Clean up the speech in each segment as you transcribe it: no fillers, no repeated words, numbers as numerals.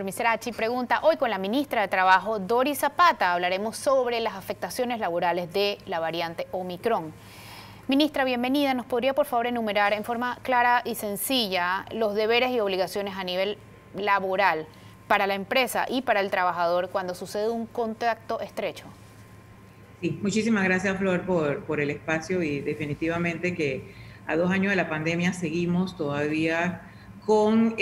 Misrachi pregunta, hoy con la ministra de Trabajo, Doris Zapata, hablaremos sobre las afectaciones laborales de la variante Omicron. Ministra, bienvenida. ¿Nos podría por favor enumerar en forma clara y sencilla los deberes y obligaciones a nivel laboral para la empresa y para el trabajador cuando sucede un contacto estrecho? Sí, muchísimas gracias, Flor, por el espacio, y definitivamente que a 2 años de la pandemia seguimos todavía con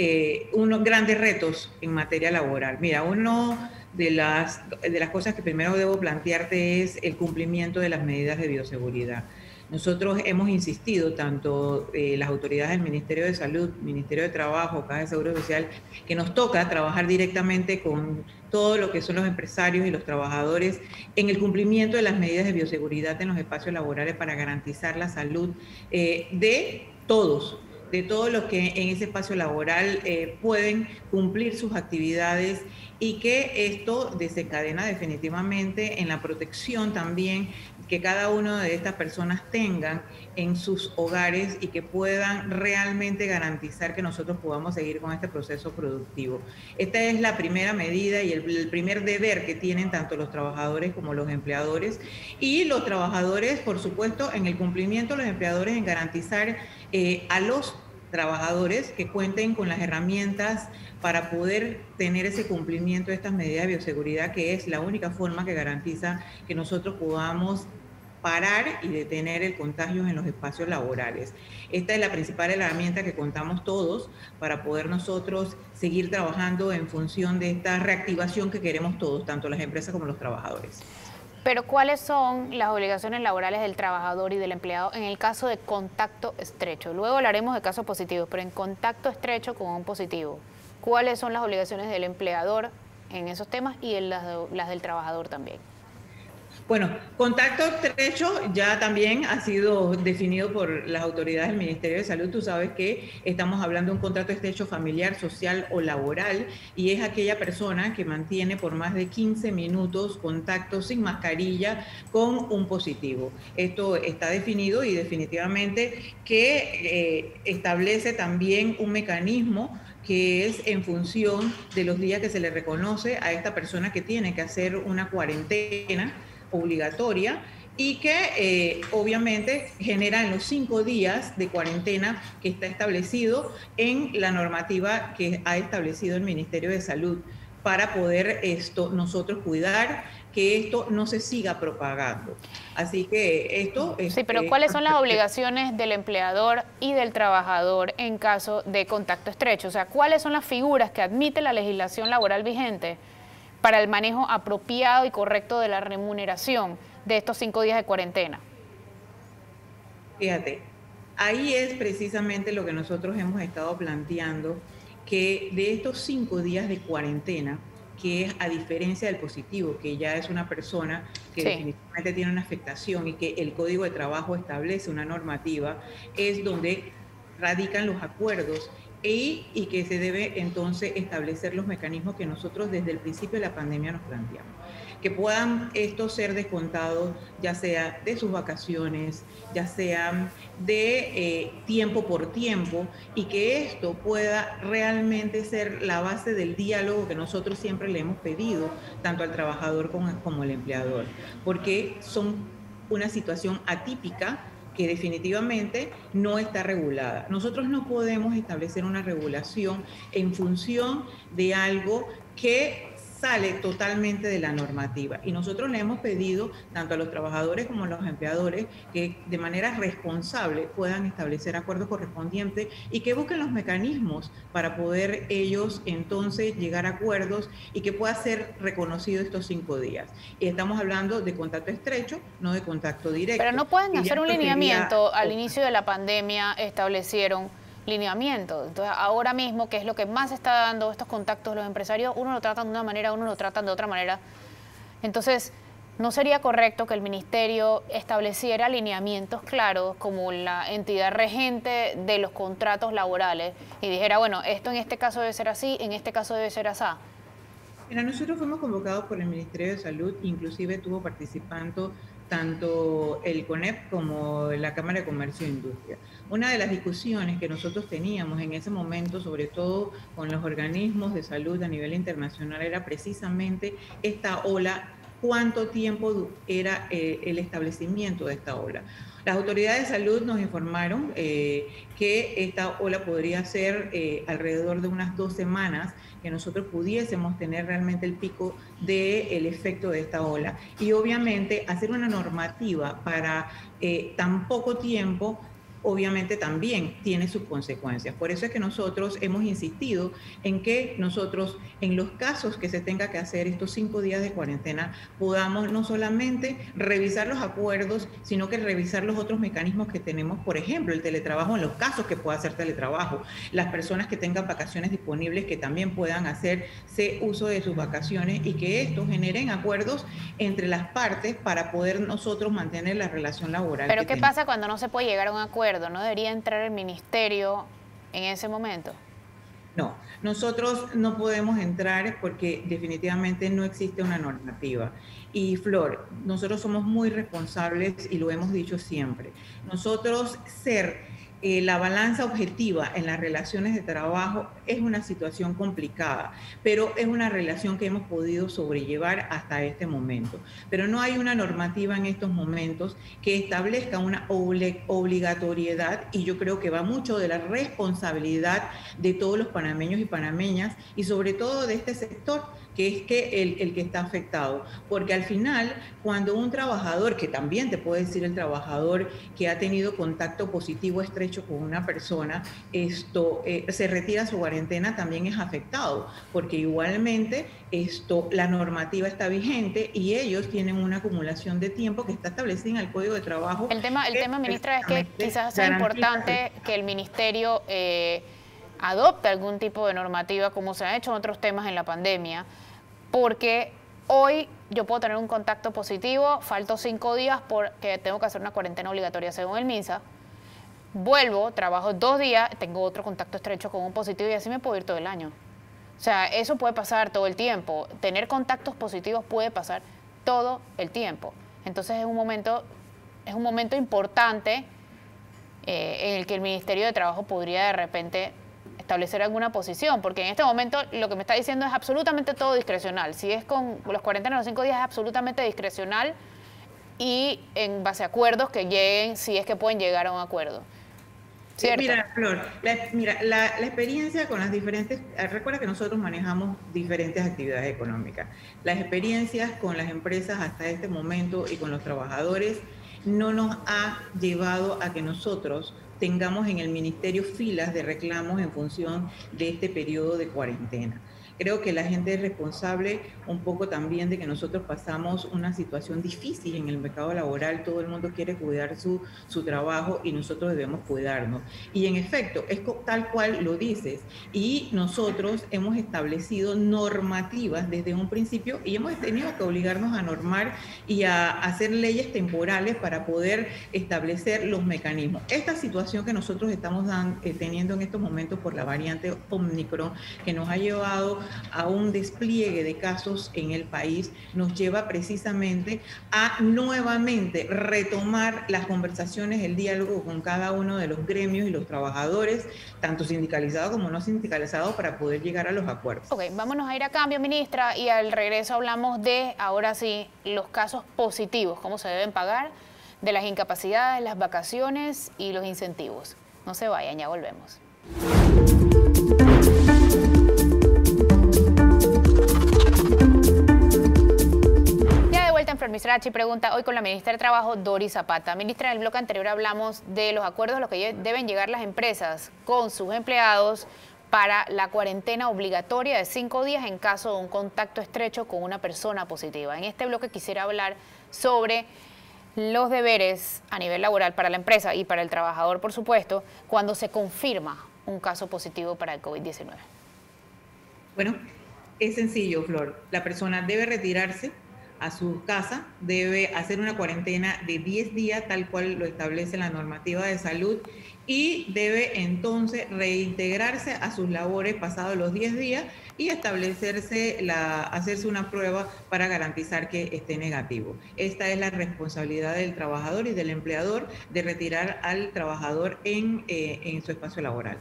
unos grandes retos en materia laboral. Mira, una de las cosas que primero debo plantearte es el cumplimiento de las medidas de bioseguridad. Nosotros hemos insistido, tanto las autoridades del Ministerio de Salud, Ministerio de Trabajo, Caja de Seguro Social, que nos toca trabajar directamente con todo lo que son los empresarios y los trabajadores en el cumplimiento de las medidas de bioseguridad en los espacios laborales para garantizar la salud de todos los que en ese espacio laboral pueden cumplir sus actividades, y que esto desencadena definitivamente en la protección también que cada una de estas personas tengan en sus hogares y que puedan realmente garantizar que nosotros podamos seguir con este proceso productivo. Esta es la primera medida y el primer deber que tienen tanto los trabajadores como los empleadores, y los trabajadores, por supuesto, en el cumplimiento, los empleadores en garantizar a los trabajadores que cuenten con las herramientas para poder tener ese cumplimiento de estas medidas de bioseguridad, que es la única forma que garantiza que nosotros podamos parar y detener el contagio en los espacios laborales. Esta es la principal herramienta que contamos todos para poder nosotros seguir trabajando en función de esta reactivación que queremos todos, tanto las empresas como los trabajadores. Pero ¿cuáles son las obligaciones laborales del trabajador y del empleado en el caso de contacto estrecho? Luego hablaremos de casos positivos, pero en contacto estrecho con un positivo, ¿cuáles son las obligaciones del empleador en esos temas y en las del trabajador también? Bueno, contacto estrecho ya también ha sido definido por las autoridades del Ministerio de Salud. Tú sabes que estamos hablando de un contacto estrecho familiar, social o laboral, y es aquella persona que mantiene por más de 15 minutos contacto sin mascarilla con un positivo. Esto está definido, y definitivamente que establece también un mecanismo que es en función de los días que se le reconoce a esta persona que tiene que hacer una cuarentena obligatoria, y que obviamente genera en los 5 días de cuarentena que está establecido en la normativa que ha establecido el Ministerio de Salud, para poder nosotros cuidar que esto no se siga propagando. Así que esto... Sí, pero ¿cuáles son las obligaciones del empleador y del trabajador en caso de contacto estrecho? O sea, ¿cuáles son las figuras que admite la legislación laboral vigente para el manejo apropiado y correcto de la remuneración de estos 5 días de cuarentena? Fíjate, ahí es precisamente lo que nosotros hemos estado planteando, que de estos 5 días de cuarentena, que es a diferencia del positivo, que ya es una persona que sí, definitivamente tiene una afectación y que el Código de Trabajo establece una normativa, es donde radican los acuerdos y que se debe entonces establecer los mecanismos que nosotros desde el principio de la pandemia nos planteamos. Que puedan estos ser descontados, ya sea de sus vacaciones, ya sea de tiempo por tiempo, y que esto pueda realmente ser la base del diálogo que nosotros siempre le hemos pedido, tanto al trabajador como al empleador, porque son una situación atípica que definitivamente no está regulada. Nosotros no podemos establecer una regulación en función de algo que sale totalmente de la normativa, y nosotros le hemos pedido tanto a los trabajadores como a los empleadores que de manera responsable puedan establecer acuerdos correspondientes y que busquen los mecanismos para poder ellos entonces llegar a acuerdos y que pueda ser reconocido estos 5 días. Y estamos hablando de contacto estrecho, no de contacto directo. Pero no pueden hacer un lineamiento. Al inicio de la pandemia establecieron lineamiento. Entonces, ahora mismo, que es lo que más está dando estos contactos, los empresarios, uno lo tratan de una manera, uno lo tratan de otra manera. Entonces, ¿no sería correcto que el ministerio estableciera lineamientos claros como la entidad regente de los contratos laborales y dijera, bueno, esto en este caso debe ser así, en este caso debe ser así? Mira, nosotros fuimos convocados por el Ministerio de Salud, inclusive estuvo participando tanto el CONEP como la Cámara de Comercio e Industria. Una de las discusiones que nosotros teníamos en ese momento, sobre todo con los organismos de salud a nivel internacional, era precisamente esta ola, cuánto tiempo era el establecimiento de esta ola. Las autoridades de salud nos informaron que esta ola podría ser alrededor de unas 2 semanas, que nosotros pudiésemos tener realmente el pico del efecto de esta ola. Y obviamente hacer una normativa para tan poco tiempo obviamente también tiene sus consecuencias. Por eso es que nosotros hemos insistido en que nosotros, en los casos que se tenga que hacer estos 5 días de cuarentena, podamos no solamente revisar los acuerdos, sino que revisar los otros mecanismos que tenemos, por ejemplo, el teletrabajo en los casos que pueda hacer teletrabajo, las personas que tengan vacaciones disponibles que también puedan hacerse uso de sus vacaciones y que esto generen acuerdos entre las partes para poder nosotros mantener la relación laboral. Pero ¿qué pasa cuando no se puede llegar a un acuerdo? ¿No debería entrar el ministerio en ese momento? No, nosotros no podemos entrar porque definitivamente no existe una normativa. Y Flor, nosotros somos muy responsables y lo hemos dicho siempre. Nosotros ser la balanza objetiva en las relaciones de trabajo es una situación complicada, pero es una relación que hemos podido sobrellevar hasta este momento. Pero no hay una normativa en estos momentos que establezca una obligatoriedad, y yo creo que va mucho de la responsabilidad de todos los panameños y panameñas, y sobre todo de este sector, que es que el que está afectado. Porque al final, cuando un trabajador, que también te puede decir el trabajador que ha tenido contacto positivo estrecho con una persona, se retira su cuarentena, también es afectado, porque igualmente la normativa está vigente y ellos tienen una acumulación de tiempo que está establecida en el Código de Trabajo. El tema, ministra, es que quizás sea importante que el ministerio adopte algún tipo de normativa, como se ha hecho en otros temas en la pandemia, porque hoy yo puedo tener un contacto positivo, falto 5 días porque tengo que hacer una cuarentena obligatoria según el MINSA, vuelvo, trabajo 2 días, tengo otro contacto estrecho con un positivo y así me puedo ir todo el año. O sea, eso puede pasar todo el tiempo. Tener contactos positivos puede pasar todo el tiempo. Entonces es un momento importante en el que el Ministerio de Trabajo podría de repente establecer alguna posición, porque en este momento lo que me está diciendo es absolutamente todo discrecional. Si es con los cuarentenas los 5 días es absolutamente discrecional y en base a acuerdos que lleguen, si es que pueden llegar a un acuerdo. ¿Cierto? Mira, Flor, la experiencia con las diferentes, recuerda que nosotros manejamos diferentes actividades económicas. Las experiencias con las empresas hasta este momento y con los trabajadores no nos ha llevado a que nosotros tengamos en el ministerio filas de reclamos en función de este periodo de cuarentena. Creo que la gente es responsable un poco también de que nosotros pasamos una situación difícil en el mercado laboral. Todo el mundo quiere cuidar su trabajo y nosotros debemos cuidarnos. Y en efecto, es tal cual lo dices. Y nosotros hemos establecido normativas desde un principio y hemos tenido que obligarnos a normar y a hacer leyes temporales para poder establecer los mecanismos. Esta situación que nosotros estamos teniendo en estos momentos por la variante Omicron, que nos ha llevado a un despliegue de casos en el país, nos lleva precisamente a nuevamente retomar las conversaciones, el diálogo con cada uno de los gremios y los trabajadores, tanto sindicalizados como no sindicalizados, para poder llegar a los acuerdos. Ok, vámonos a ir a cambio, ministra, y al regreso hablamos de, ahora sí, los casos positivos, cómo se deben pagar, de las incapacidades, las vacaciones y los incentivos. No se vayan, ya volvemos. En Flor pregunta hoy con la ministra de Trabajo, Doris Zapata. Ministra, en el bloque anterior hablamos de los acuerdos a los que deben llegar las empresas con sus empleados para la cuarentena obligatoria de 5 días en caso de un contacto estrecho con una persona positiva. En este bloque quisiera hablar sobre los deberes a nivel laboral para la empresa y para el trabajador, por supuesto, cuando se confirma un caso positivo para el COVID-19. Bueno, es sencillo, Flor. La persona debe retirarse a su casa, debe hacer una cuarentena de 10 días, tal cual lo establece la normativa de salud, y debe entonces reintegrarse a sus labores pasados los 10 días y hacerse una prueba para garantizar que esté negativo. Esta es la responsabilidad del trabajador y del empleador de retirar al trabajador en su espacio laboral.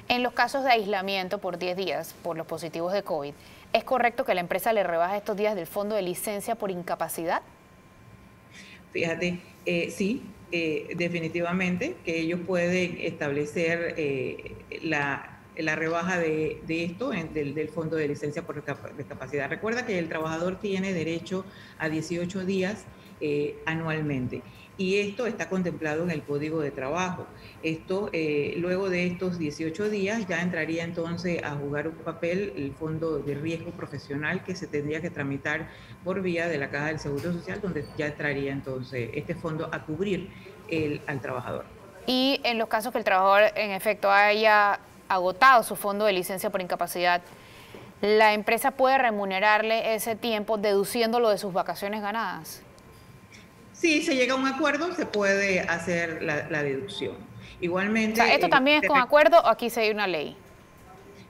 En los casos de aislamiento por 10 días por los positivos de COVID, ¿es correcto que la empresa le rebaje estos días del fondo de licencia por incapacidad? Fíjate, sí, definitivamente que ellos pueden establecer la rebaja de esto, del fondo de licencia por discapacidad. Recuerda que el trabajador tiene derecho a 18 días anualmente. Y esto está contemplado en el Código de Trabajo. Esto, luego de estos 18 días, ya entraría entonces a jugar un papel el Fondo de Riesgo Profesional que se tendría que tramitar por vía de la Caja del Seguro Social, donde ya entraría entonces este fondo a cubrir al trabajador. Y en los casos que el trabajador, en efecto, haya agotado su fondo de licencia por incapacidad, ¿la empresa puede remunerarle ese tiempo deduciéndolo de sus vacaciones ganadas? Si se llega a un acuerdo, se puede hacer la deducción. Igualmente... O sea, ¿esto también es con acuerdo o aquí se hay una ley?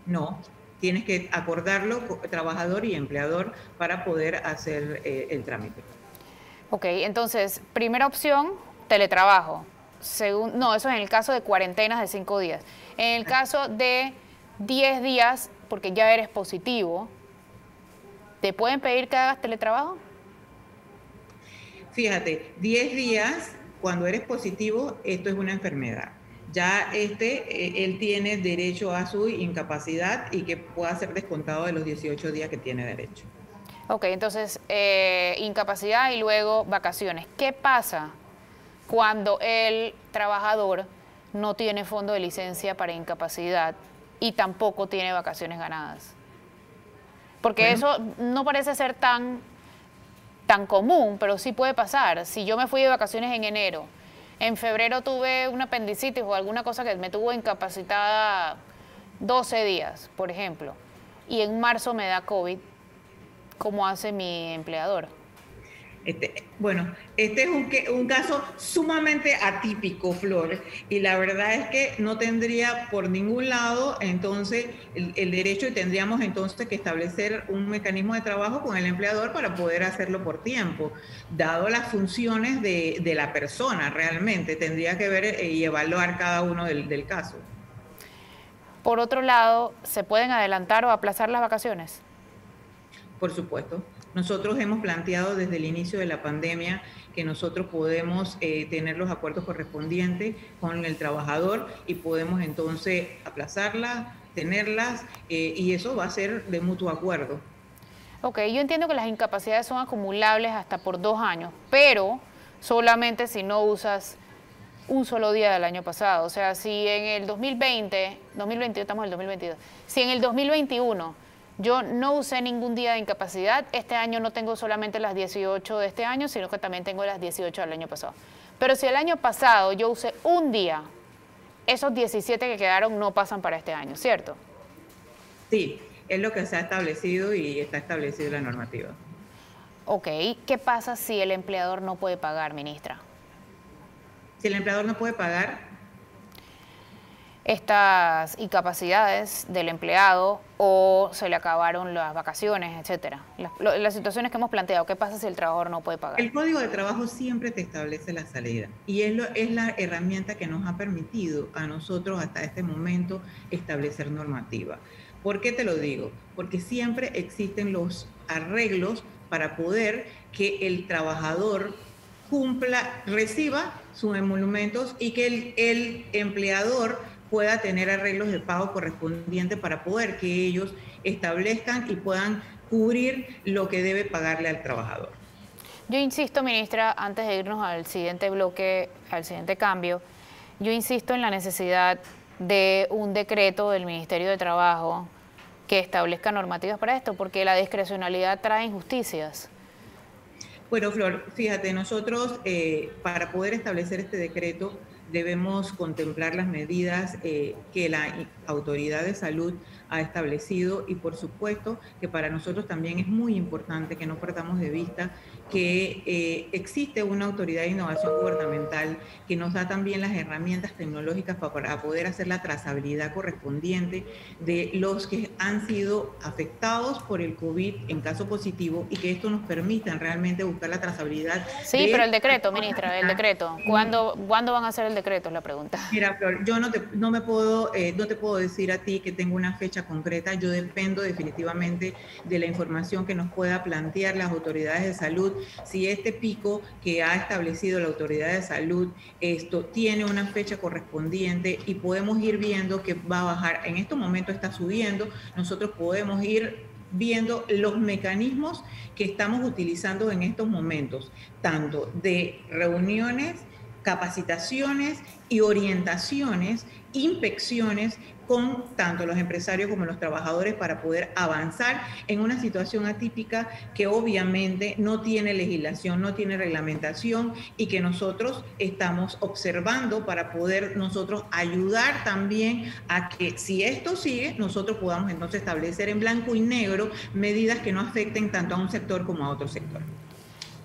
No, tienes que acordarlo trabajador y empleador para poder hacer el trámite. Ok, entonces, primera opción, teletrabajo. No, eso es en el caso de cuarentenas de 5 días. En el caso de 10 días, porque ya eres positivo, ¿te pueden pedir que hagas teletrabajo? Fíjate, 10 días, cuando eres positivo, esto es una enfermedad. Ya él tiene derecho a su incapacidad y que pueda ser descontado de los 18 días que tiene derecho. Ok, entonces, incapacidad y luego vacaciones. ¿Qué pasa cuando el trabajador no tiene fondo de licencia para incapacidad y tampoco tiene vacaciones ganadas? Porque eso no parece ser tan común, pero sí puede pasar. Si yo me fui de vacaciones en enero, en febrero tuve una apendicitis o alguna cosa que me tuvo incapacitada 12 días, por ejemplo, y en marzo me da COVID, ¿cómo hace mi empleador? Bueno, este es un caso sumamente atípico, Flor, y la verdad es que no tendría por ningún lado entonces el derecho y tendríamos entonces que establecer un mecanismo de trabajo con el empleador para poder hacerlo por tiempo, dado las funciones de la persona realmente, tendría que ver y evaluar cada uno del caso. Por otro lado, ¿se pueden adelantar o aplazar las vacaciones? Por supuesto. Nosotros hemos planteado desde el inicio de la pandemia que nosotros podemos tener los acuerdos correspondientes con el trabajador y podemos entonces aplazarlas, tenerlas y eso va a ser de mutuo acuerdo. Ok, yo entiendo que las incapacidades son acumulables hasta por 2 años, pero solamente si no usas un solo día del año pasado. O sea, si en el 2022, estamos en el 2022, si en el 2021 yo no usé ningún día de incapacidad, este año no tengo solamente las 18 de este año, sino que también tengo las 18 del año pasado. Pero si el año pasado yo usé un día, esos 17 que quedaron no pasan para este año, ¿cierto? Sí, es lo que se ha establecido y está establecido en la normativa. Ok, ¿qué pasa si el empleador no puede pagar, ministra? Si el empleador no puede pagar, estas incapacidades del empleado o se le acabaron las vacaciones, etcétera. Las situaciones que hemos planteado, ¿qué pasa si el trabajador no puede pagar? El Código de Trabajo siempre te establece la salida y es la herramienta que nos ha permitido a nosotros hasta este momento establecer normativa. ¿Por qué te lo digo? Porque siempre existen los arreglos para poder que el trabajador reciba sus emolumentos y que el empleador pueda tener arreglos de pago correspondientes para poder que ellos establezcan y puedan cubrir lo que debe pagarle al trabajador. Yo insisto, ministra, antes de irnos al siguiente bloque, al siguiente cambio, yo insisto en la necesidad de un decreto del Ministerio de Trabajo que establezca normativas para esto, porque la discrecionalidad trae injusticias. Bueno, Flor, fíjate, nosotros para poder establecer este decreto debemos contemplar las medidas que la autoridad de salud ha establecido y por supuesto que para nosotros también es muy importante que no perdamos de vista que existe una autoridad de innovación gubernamental que nos da también las herramientas tecnológicas para poder hacer la trazabilidad correspondiente de los que han sido afectados por el COVID en caso positivo y que esto nos permita realmente buscar la trazabilidad. Sí, pero el decreto, ministra, el decreto. ¿Cuándo van a hacer el decreto? Es la pregunta. Mira, Flor, yo no te puedo decir a ti que tengo una fecha concreta. Yo dependo definitivamente de la información que nos pueda plantear las autoridades de salud. Si este pico que ha establecido la autoridad de salud, esto tiene una fecha correspondiente y podemos ir viendo que va a bajar. En estos momentos está subiendo. Nosotros podemos ir viendo los mecanismos que estamos utilizando en estos momentos, tanto de reuniones, capacitaciones y orientaciones, inspecciones con tanto los empresarios como los trabajadores para poder avanzar en una situación atípica que obviamente no tiene legislación, no tiene reglamentación y que nosotros estamos observando para poder nosotros ayudar también a que si esto sigue, nosotros podamos entonces establecer en blanco y negro medidas que no afecten tanto a un sector como a otro sector.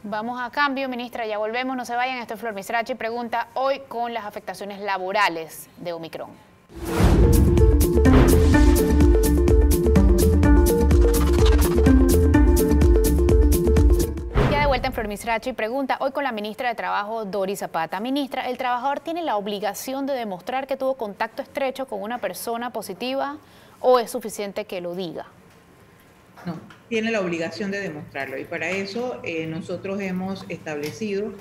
Vamos a cambio, ministra, ya volvemos, no se vayan. Esto es Flor Misrachi pregunta hoy con las afectaciones laborales de Omicron. Ya de vuelta en Flor Misrachi pregunta hoy con la ministra de Trabajo, Doris Zapata. Ministra, ¿el trabajador tiene la obligación de demostrar que tuvo contacto estrecho con una persona positiva o es suficiente que lo diga? No, tiene la obligación de demostrarlo y para eso nosotros hemos establecido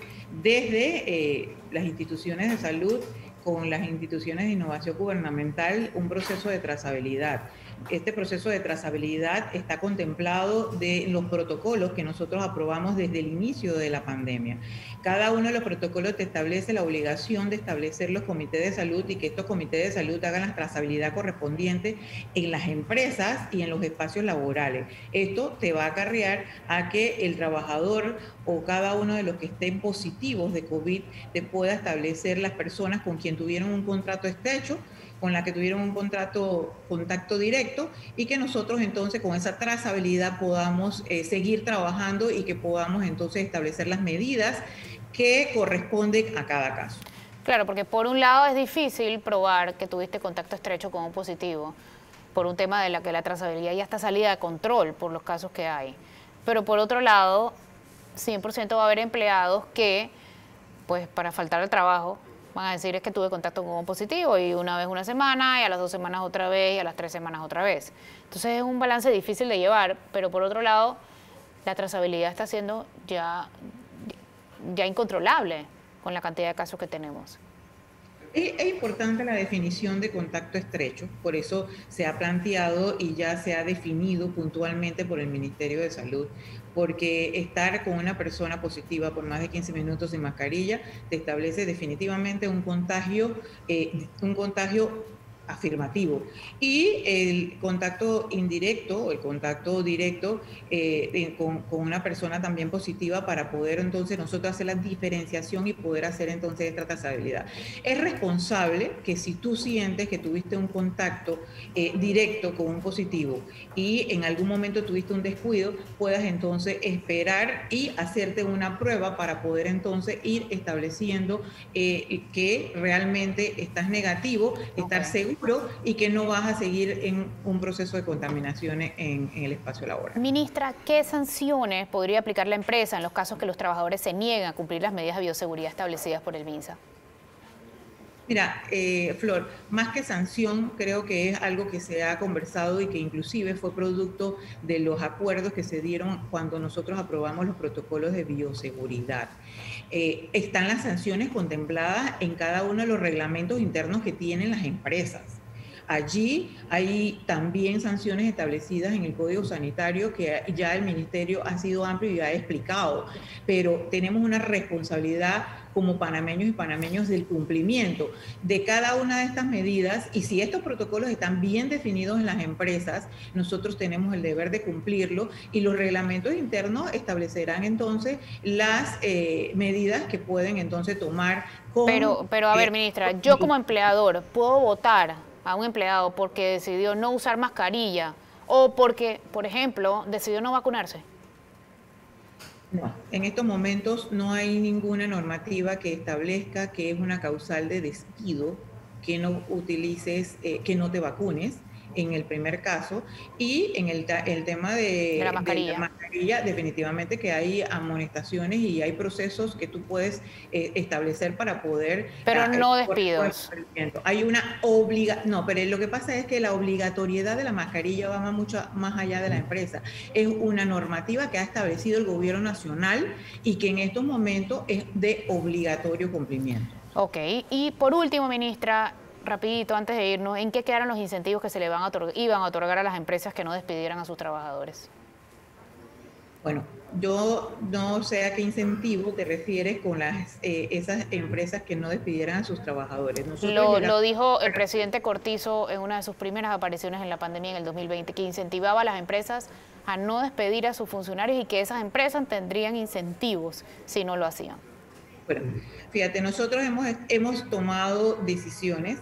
desde las instituciones de salud con las instituciones de innovación gubernamental un proceso de trazabilidad. Este proceso de trazabilidad está contemplado de los protocolos que nosotros aprobamos desde el inicio de la pandemia. Cada uno de los protocolos te establece la obligación de establecer los comités de salud y que estos comités de salud hagan la trazabilidad correspondiente en las empresas y en los espacios laborales. Esto te va a acarrear a que el trabajador o cada uno de los que estén positivos de COVID te pueda establecer las personas con quien tuvieron un contrato estrecho, con la que tuvieron un contacto directo y que nosotros entonces con esa trazabilidad podamos seguir trabajando y que podamos entonces establecer las medidas que corresponden a cada caso. Claro, porque por un lado es difícil probar que tuviste contacto estrecho con un positivo, por un tema de la que la trazabilidad ya está salida de control por los casos que hay. Pero por otro lado, 100% va a haber empleados que, pues para faltar al trabajo, van a decir es que tuve contacto con un positivo y una vez una semana y a las 2 semanas otra vez y a las 3 semanas otra vez. Entonces es un balance difícil de llevar, pero por otro lado la trazabilidad está siendo ya incontrolable con la cantidad de casos que tenemos. Es importante la definición de contacto estrecho, por eso se ha planteado y ya se ha definido puntualmente por el Ministerio de Salud, porque estar con una persona positiva por más de 15 minutos sin mascarilla te establece definitivamente un contagio afirmativo. Y el contacto indirecto o el contacto directo con una persona también positiva para poder entonces nosotros hacer la diferenciación y poder hacer entonces esta trazabilidad. Es responsable que si tú sientes que tuviste un contacto directo con un positivo y en algún momento tuviste un descuido, puedas entonces esperar y hacerte una prueba para poder entonces ir estableciendo que realmente estás negativo, estar seguro y que no vas a seguir en un proceso de contaminaciones en el espacio laboral. Ministra, ¿qué sanciones podría aplicar la empresa en los casos que los trabajadores se niegan a cumplir las medidas de bioseguridad establecidas por el MINSA? Mira, Flor, más que sanción, creo que es algo que se ha conversado y que inclusive fue producto de los acuerdos que se dieron cuando nosotros aprobamos los protocolos de bioseguridad. Están las sanciones contempladas en cada uno de los reglamentos internos que tienen las empresas. Allí hay también sanciones establecidas en el Código Sanitario que ya el Ministerio ha sido amplio y ha explicado, pero tenemos una responsabilidad como panameños y panameños del cumplimiento de cada una de estas medidas, y si estos protocolos están bien definidos en las empresas, nosotros tenemos el deber de cumplirlo, y los reglamentos internos establecerán entonces las medidas que pueden entonces tomar con... Pero a ver, ministra, yo como empleador puedo votar a un empleado porque decidió no usar mascarilla o porque, por ejemplo, decidió no vacunarse. No, en estos momentos no hay ninguna normativa que establezca que es una causal de despido que no utilices, que no te vacunes, en el primer caso, y en el tema de la mascarilla, definitivamente que hay amonestaciones y hay procesos que tú puedes establecer para poder... Pero no despidos. Hay una no, pero lo que pasa es que la obligatoriedad de la mascarilla va mucho más allá de la empresa. Es una normativa que ha establecido el gobierno nacional y que en estos momentos es de obligatorio cumplimiento. Ok, y por último, ministra, rapidito, antes de irnos, ¿en qué quedaron los incentivos que se le iban a otorgar a las empresas que no despidieran a sus trabajadores? Bueno, yo no sé a qué incentivo te refieres con esas empresas que no despidieran a sus trabajadores. Lo dijo el presidente Cortizo en una de sus primeras apariciones en la pandemia en el 2020, que incentivaba a las empresas a no despedir a sus funcionarios y que esas empresas tendrían incentivos si no lo hacían. Bueno, fíjate, nosotros hemos tomado decisiones.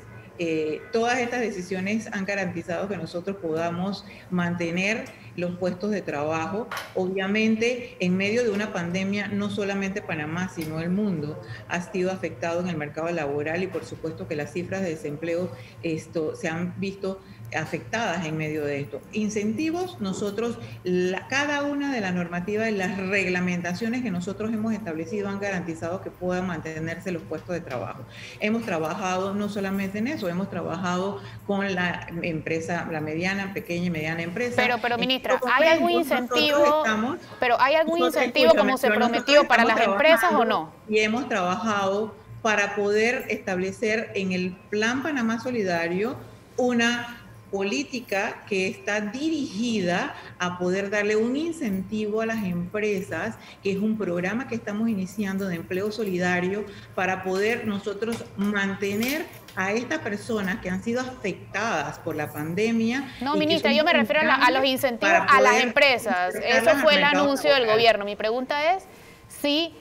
Todas estas decisiones han garantizado que nosotros podamos mantener los puestos de trabajo. Obviamente, en medio de una pandemia, no solamente Panamá, sino el mundo ha sido afectado en el mercado laboral, y por supuesto que las cifras de desempleo se han visto afectadas en medio de esto. Incentivos, nosotros, cada una de las normativas y las reglamentaciones que nosotros hemos establecido han garantizado que puedan mantenerse los puestos de trabajo. Hemos trabajado no solamente en eso, hemos trabajado con la empresa, la mediana, pequeña y mediana empresa. Pero ministra, ¿hay algún incentivo? Pero ¿hay algún incentivo como se prometió para las empresas o no? Y hemos trabajado para poder establecer en el Plan Panamá Solidario una política que está dirigida a poder darle un incentivo a las empresas, que es un programa que estamos iniciando de empleo solidario para poder nosotros mantener a estas personas que han sido afectadas por la pandemia. No, ministra, yo me refiero a los incentivos a las empresas. Eso fue el anuncio del gobierno. Mi pregunta es si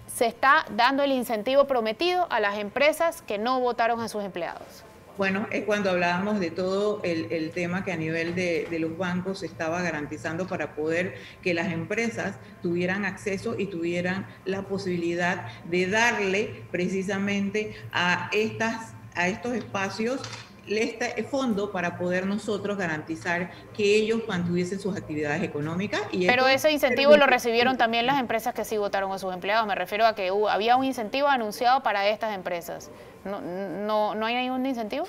se está dando el incentivo prometido a las empresas que no votaron a sus empleados. Bueno, es cuando hablábamos de todo el tema que a nivel de los bancos se estaba garantizando para poder que las empresas tuvieran acceso y tuvieran la posibilidad de darle precisamente a estos espacios este fondo para poder nosotros garantizar que ellos mantuviesen sus actividades económicas. Pero ese incentivo lo recibieron también las empresas que sí votaron a sus empleados. Me refiero a que había un incentivo anunciado para estas empresas. ¿No hay ningún incentivo?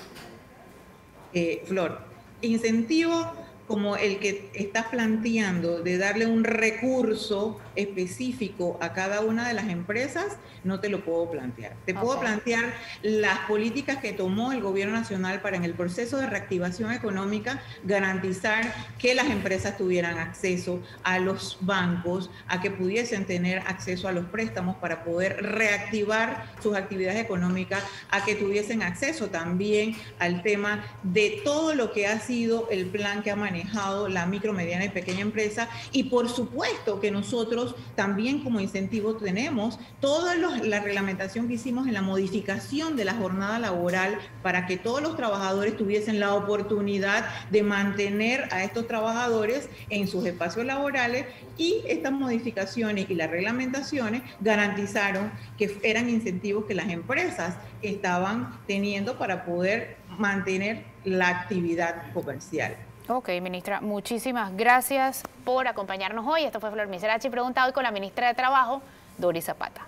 Flor, incentivo como el que estás planteando de darle un recurso específico a cada una de las empresas, no te lo puedo plantear. Te puedo plantear las políticas que tomó el gobierno nacional para en el proceso de reactivación económica garantizar que las empresas tuvieran acceso a los bancos, a que pudiesen tener acceso a los préstamos para poder reactivar sus actividades económicas, a que tuviesen acceso también al tema de todo lo que ha sido el plan que ha manejado la micro, mediana y pequeña empresa. Y por supuesto que nosotros también como incentivo tenemos toda la reglamentación que hicimos en la modificación de la jornada laboral para que todos los trabajadores tuviesen la oportunidad de mantener a estos trabajadores en sus espacios laborales, y estas modificaciones y las reglamentaciones garantizaron que eran incentivos que las empresas estaban teniendo para poder mantener la actividad comercial. Ok, ministra, muchísimas gracias por acompañarnos hoy. Esto fue Flor Miserachi Pregunta, hoy con la ministra de Trabajo, Doris Zapata.